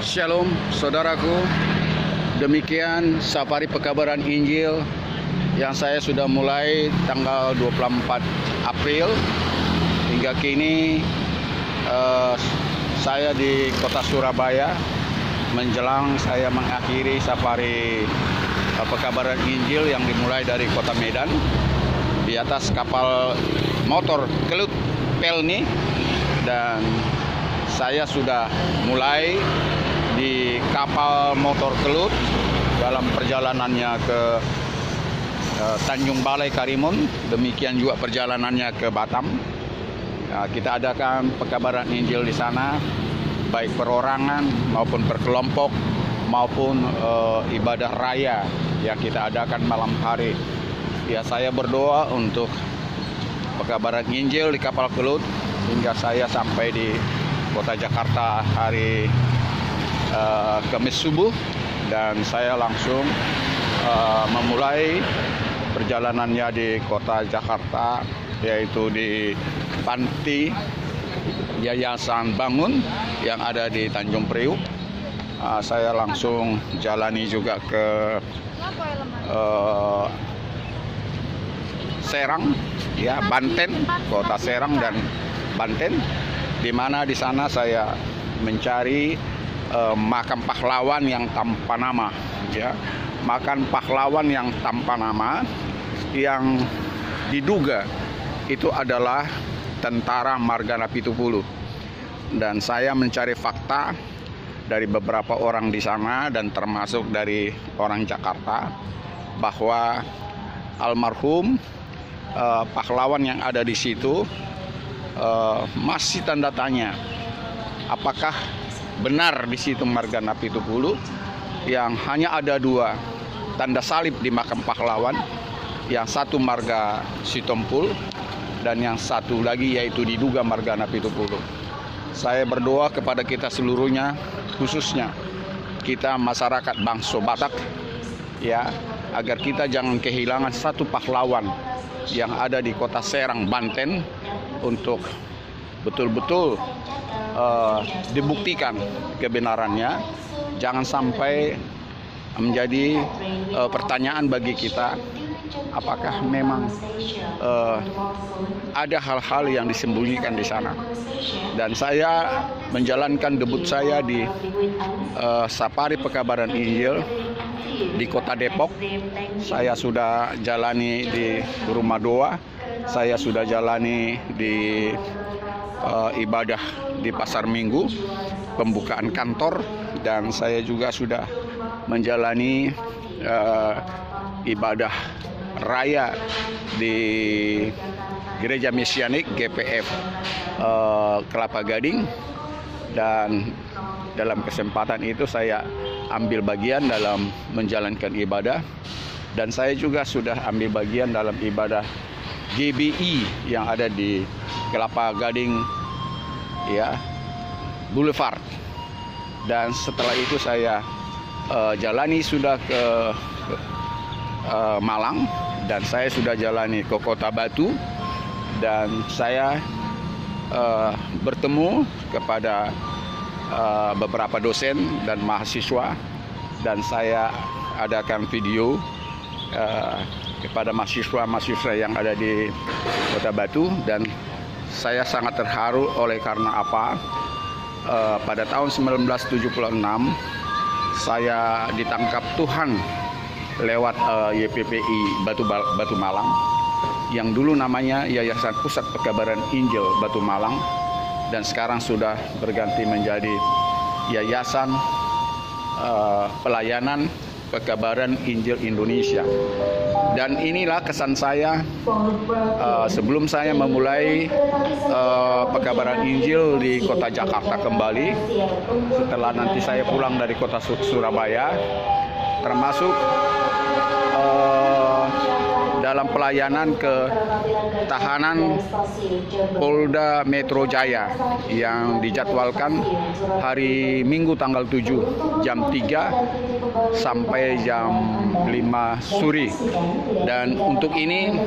Shalom saudaraku, demikian safari pekabaran Injil yang saya sudah mulai tanggal 24 April hingga kini. Saya di kota Surabaya menjelang saya mengakhiri safari pekabaran Injil yang dimulai dari kota Medan di atas kapal motor Kelut Pelni, dan saya sudah mulai di kapal motor Kelut dalam perjalanannya ke Tanjung Balai Karimun, demikian juga perjalanannya ke Batam. Kita adakan pekabaran Injil di sana, baik perorangan maupun berkelompok maupun ibadah raya yang kita adakan malam hari. Ya, saya berdoa untuk pekabaran Injil di kapal Kelut hingga saya sampai di kota Jakarta hari Kamis subuh, dan saya langsung memulai perjalanannya di kota Jakarta, yaitu di panti Yayasan Bangun yang ada di Tanjung Priuk. Saya langsung jalani juga ke Serang, ya, Banten, kota Serang dan Banten, di mana di sana saya mencari makam pahlawan yang tanpa nama, ya, makam pahlawan yang tanpa nama yang diduga itu adalah tentara Margana Pitupulu. Dan saya mencari fakta dari beberapa orang di sana dan termasuk dari orang Jakarta bahwa almarhum pahlawan yang ada di situ masih tanda tanya apakah benar di situ Margana Pitupulu, yang hanya ada dua tanda salib di makam pahlawan, yang satu Marga Sitompul dan yang satu lagi yaitu diduga Margana Pitupulu. Saya berdoa kepada kita seluruhnya, khususnya kita masyarakat bangsa Batak, ya, agar kita jangan kehilangan satu pahlawan yang ada di kota Serang, Banten, untuk betul-betul dibuktikan kebenarannya. Jangan sampai menjadi pertanyaan bagi kita, apakah memang ada hal-hal yang disembunyikan di sana. Dan saya menjalankan debut saya di safari pekabaran Injil di kota Depok. Saya sudah jalani di Rumah Doa, saya sudah jalani di ibadah di Pasar Minggu, pembukaan kantor, dan saya juga sudah menjalani ibadah raya di Gereja Mesianik GPF Kelapa Gading. Dan dalam kesempatan itu saya ambil bagian dalam menjalankan ibadah, dan saya juga sudah ambil bagian dalam ibadah GBI yang ada di Kelapa Gading, ya, Boulevard. Dan setelah itu saya jalani sudah ke Malang, dan saya sudah jalani ke Kota Batu, dan saya bertemu kepada beberapa dosen dan mahasiswa, dan saya adakan video kepada mahasiswa yang ada di Kota Batu. Dan saya sangat terharu oleh karena apa? Pada tahun 1976 saya ditangkap Tuhan lewat YPPI Batu Malang, yang dulu namanya Yayasan Pusat Pekabaran Injil Batu Malang, dan sekarang sudah berganti menjadi Yayasan Pelayanan Pekabaran Injil Indonesia. Dan inilah kesan saya sebelum saya memulai pekabaran Injil di kota Jakarta kembali, setelah nanti saya pulang dari kota Surabaya, termasuk dalam pelayanan ke tahanan Polda Metro Jaya yang dijadwalkan hari Minggu tanggal 7 jam 3 sampai jam 5 sore. Dan untuk ini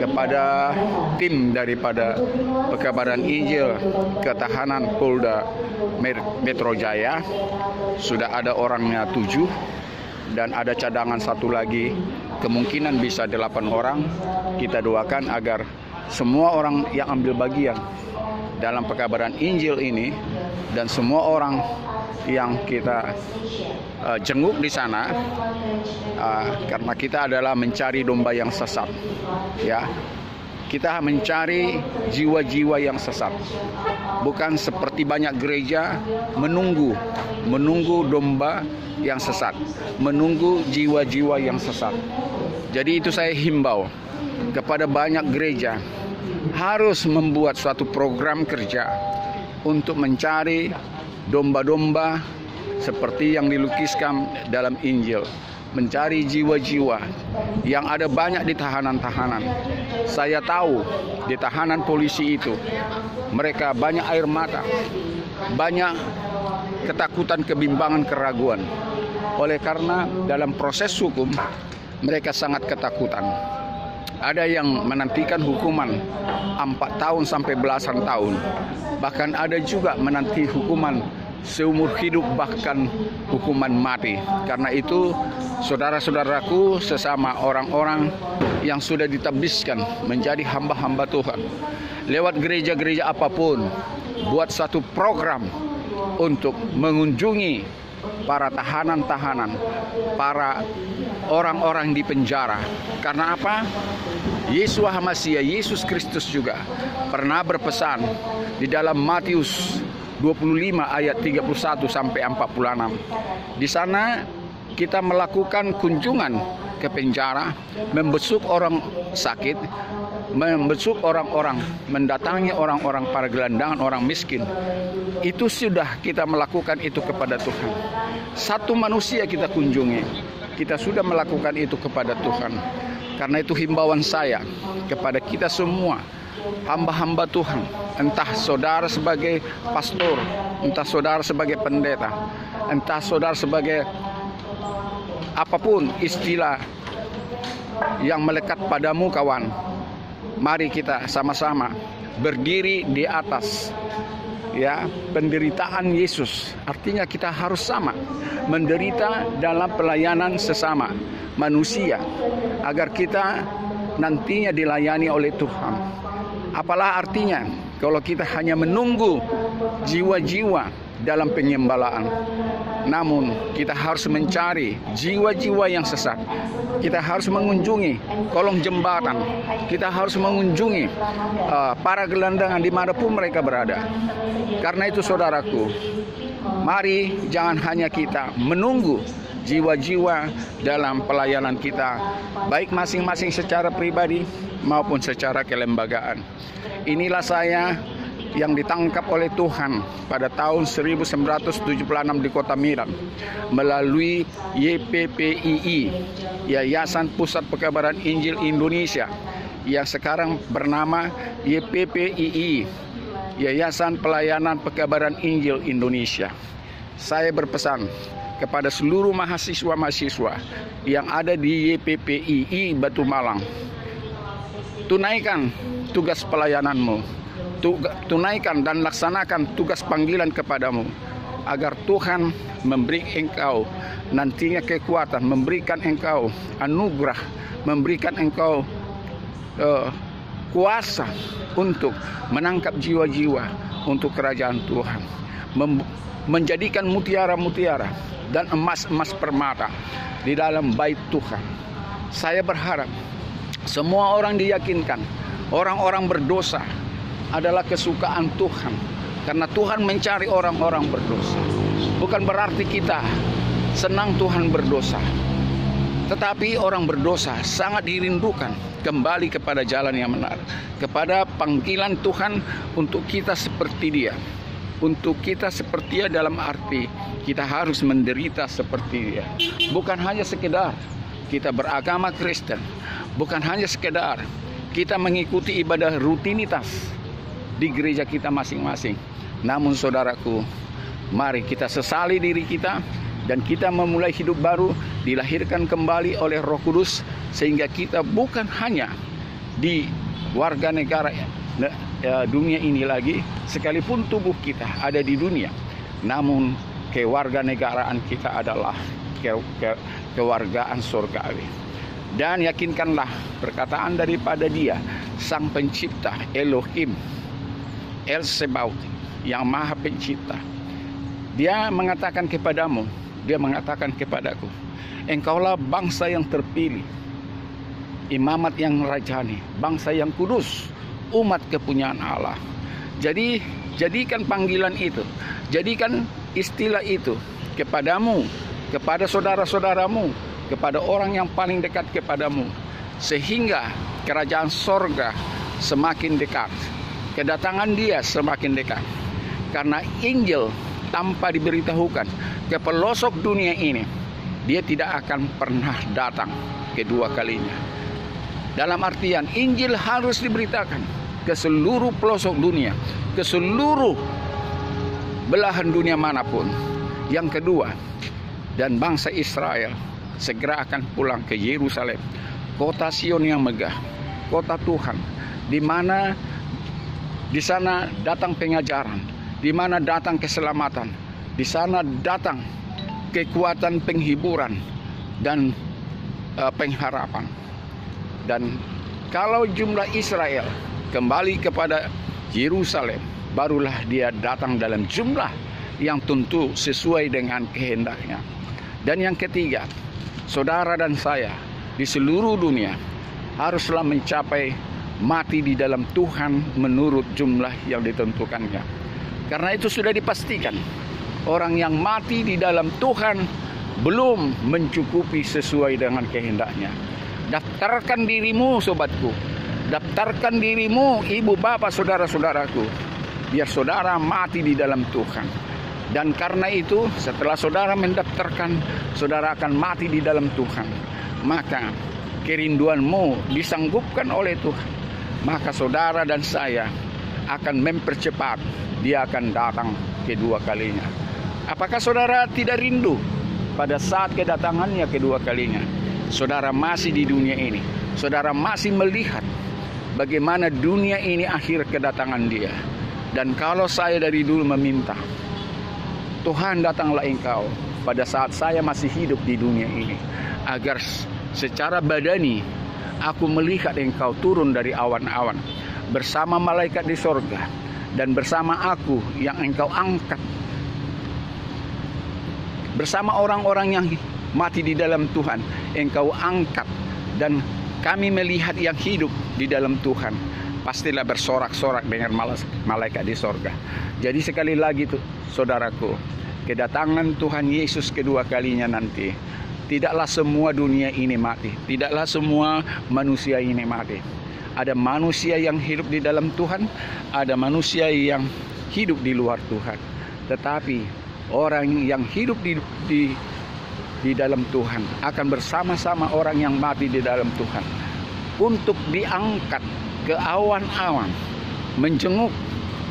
kepada tim daripada Pekabaran Injil ke tahanan Polda Metro Jaya sudah ada orangnya 7 dan ada cadangan 1 lagi, kemungkinan bisa 8 orang. Kita doakan agar semua orang yang ambil bagian dalam Pekabaran Injil ini dan semua orang yang kita jenguk di sana, karena kita adalah mencari domba yang sesat, ya. Kita mencari jiwa-jiwa yang sesat, bukan seperti banyak gereja menunggu domba yang sesat, menunggu jiwa-jiwa yang sesat. Jadi itu saya himbau kepada banyak gereja harus membuat suatu program kerja untuk mencari domba-domba seperti yang dilukiskan dalam Injil, mencari jiwa-jiwa yang ada banyak di tahanan-tahanan. Saya tahu di tahanan polisi itu mereka banyak air mata, banyak ketakutan, kebimbangan, keraguan. Oleh karena dalam proses hukum mereka sangat ketakutan. Ada yang menantikan hukuman 4 tahun sampai belasan tahun. Bahkan ada juga menanti hukuman seumur hidup, bahkan hukuman mati. Karena itu saudara-saudaraku, sesama orang-orang yang sudah ditabiskan menjadi hamba-hamba Tuhan lewat gereja-gereja apapun, buat satu program untuk mengunjungi para tahanan-tahanan, para orang-orang di penjara. Karena apa? Yeshua HaMashiach, Yesus Kristus juga pernah berpesan di dalam Matius 25 ayat 31 sampai 46. Di sana kita melakukan kunjungan ke penjara, membesuk orang sakit, membesuk orang-orang, mendatangi orang-orang para gelandangan, orang miskin. Itu sudah kita melakukan itu kepada Tuhan. Satu manusia kita kunjungi, kita sudah melakukan itu kepada Tuhan. Karena itu himbauan saya kepada kita semua, hamba-hamba Tuhan, entah saudara sebagai pastor, entah saudara sebagai pendeta, entah saudara sebagai apapun istilah yang melekat padamu, kawan. Mari kita sama-sama berdiri di atas, ya, penderitaan Yesus. Artinya kita harus sama menderita dalam pelayanan sesama manusia agar kita nantinya dilayani oleh Tuhan. Apalah artinya kalau kita hanya menunggu jiwa-jiwa dalam penyembalaan. Namun kita harus mencari jiwa-jiwa yang sesat. Kita harus mengunjungi kolong jembatan. Kita harus mengunjungi para gelandangan dimanapun mereka berada. Karena itu saudaraku, mari jangan hanya kita menunggu jiwa-jiwa dalam pelayanan kita, baik masing-masing secara pribadi maupun secara kelembagaan. Inilah saya yang ditangkap oleh Tuhan pada tahun 1976 di Kota Medan melalui YPPII, Yayasan Pusat Pekabaran Injil Indonesia, yang sekarang bernama YPPII, Yayasan Pelayanan Pekabaran Injil Indonesia. Saya berpesan kepada seluruh mahasiswa-mahasiswa yang ada di YPPII Batu Malang, tunaikan tugas pelayananmu, tunaikan dan laksanakan tugas panggilan kepadamu, agar Tuhan memberi engkau nantinya kekuatan, memberikan engkau anugerah, memberikan engkau kuasa untuk menangkap jiwa-jiwa untuk kerajaan Tuhan, menjadikan mutiara-mutiara dan emas-emas permata di dalam bait Tuhan. Saya berharap semua orang diyakinkan, orang-orang berdosa adalah kesukaan Tuhan, karena Tuhan mencari orang-orang berdosa. Bukan berarti kita senang Tuhan berdosa, tetapi orang berdosa sangat dirindukan kembali kepada jalan yang benar, kepada panggilan Tuhan untuk kita seperti Dia. Untuk kita seperti Dia dalam arti kita harus menderita seperti Dia. Bukan hanya sekedar kita beragama Kristen, bukan hanya sekedar kita mengikuti ibadah rutinitas di gereja kita masing-masing. Namun saudaraku, mari kita sesali diri kita dan kita memulai hidup baru, dilahirkan kembali oleh Roh Kudus, sehingga kita bukan hanya di warga negara dunia ini lagi, sekalipun tubuh kita ada di dunia, namun kewarganegaraan kita adalah kewargaan surgawi. Dan yakinkanlah perkataan daripada Dia, Sang Pencipta, Elohim, El Sebaut, yang Maha Pencipta. Dia mengatakan kepadamu, Dia mengatakan kepadaku, engkaulah bangsa yang terpilih, imamat yang rajani, bangsa yang kudus, umat kepunyaan Allah. Jadi jadikan panggilan itu, jadikan istilah itu kepadamu, kepada saudara-saudaramu, kepada orang yang paling dekat kepadamu, sehingga kerajaan sorga semakin dekat, kedatangan Dia semakin dekat. Karena Injil tanpa diberitahukan ke pelosok dunia ini, Dia tidak akan pernah datang kedua kalinya. Dalam artian Injil harus diberitakan ke seluruh pelosok dunia, ke seluruh belahan dunia manapun. Yang kedua, dan bangsa Israel segera akan pulang ke Yerusalem, kota Sion yang megah, kota Tuhan, di mana di sana datang pengajaran, di mana datang keselamatan, di sana datang kekuatan penghiburan dan pengharapan. Dan kalau jumlah Israel kembali kepada Yerusalem, barulah dia datang dalam jumlah yang tentu sesuai dengan kehendaknya. Dan yang ketiga, saudara dan saya di seluruh dunia haruslah mencapai mati di dalam Tuhan menurut jumlah yang ditentukannya. Karena itu sudah dipastikan, orang yang mati di dalam Tuhan belum mencukupi sesuai dengan kehendaknya. Daftarkan dirimu, sobatku, daftarkan dirimu, ibu bapak saudara-saudaraku, biar saudara mati di dalam Tuhan. Dan karena itu setelah saudara mendaftarkan, saudara akan mati di dalam Tuhan, maka kerinduanmu disanggupkan oleh Tuhan, maka saudara dan saya akan mempercepat Dia akan datang kedua kalinya. Apakah saudara tidak rindu pada saat kedatangannya kedua kalinya? Saudara masih di dunia ini, saudara masih melihat bagaimana dunia ini akhir kedatangan Dia. Dan kalau saya dari dulu meminta, Tuhan datanglah Engkau pada saat saya masih hidup di dunia ini, agar secara badani aku melihat Engkau turun dari awan-awan bersama malaikat di sorga, dan bersama aku yang Engkau angkat, bersama orang-orang yang mati di dalam Tuhan Engkau angkat, dan kami melihat yang hidup di dalam Tuhan pastilah bersorak-sorak dengan malaikat di sorga. Jadi sekali lagi saudaraku, kedatangan Tuhan Yesus kedua kalinya nanti, tidaklah semua dunia ini mati, tidaklah semua manusia ini mati. Ada manusia yang hidup di dalam Tuhan, ada manusia yang hidup di luar Tuhan. Tetapi orang yang hidup di dalam Tuhan akan bersama-sama orang yang mati di dalam Tuhan, untuk diangkat ke awan-awan, menjenguk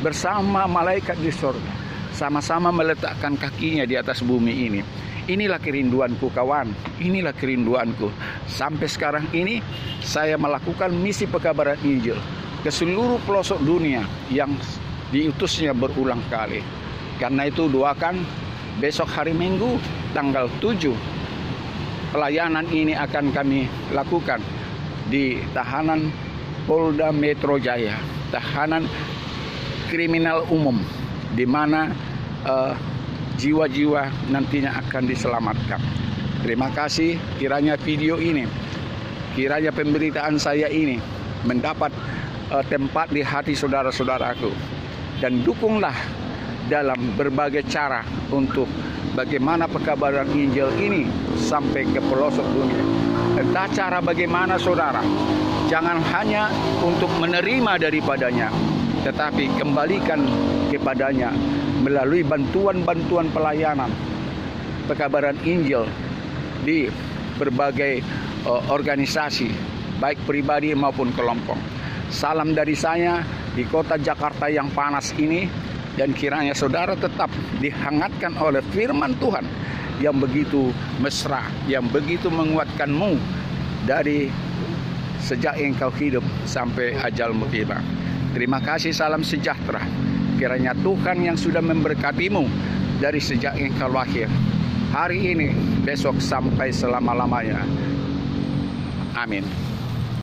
bersama malaikat di sorga, sama-sama meletakkan kakinya di atas bumi ini. Inilah kerinduanku kawan, inilah kerinduanku. Sampai sekarang ini saya melakukan misi pekabaran Injil ke seluruh pelosok dunia yang diutusnya berulang kali. Karena itu doakan besok hari Minggu tanggal 7 pelayanan ini akan kami lakukan di tahanan Polda Metro Jaya, tahanan kriminal umum, di mana jiwa-jiwa nantinya akan diselamatkan. Terima kasih, kiranya video ini, kiranya pemberitaan saya ini mendapat tempat di hati saudara-saudaraku, dan dukunglah dalam berbagai cara untuk bagaimana pekabaran Injil ini sampai ke pelosok dunia. Entah cara bagaimana saudara, jangan hanya untuk menerima daripadanya, tetapi kembalikan kepadanya melalui bantuan-bantuan pelayanan pekabaran Injil di berbagai organisasi baik pribadi maupun kelompok. Salam dari saya di kota Jakarta yang panas ini, dan kiranya saudara tetap dihangatkan oleh firman Tuhan yang begitu mesra, yang begitu menguatkanmu dari sejak engkau hidup sampai ajalmu tiba. Terima kasih, salam sejahtera. Kiranya Tuhan yang sudah memberkatimu dari sejak engkau lahir, hari ini, besok, sampai selama-lamanya. Amin.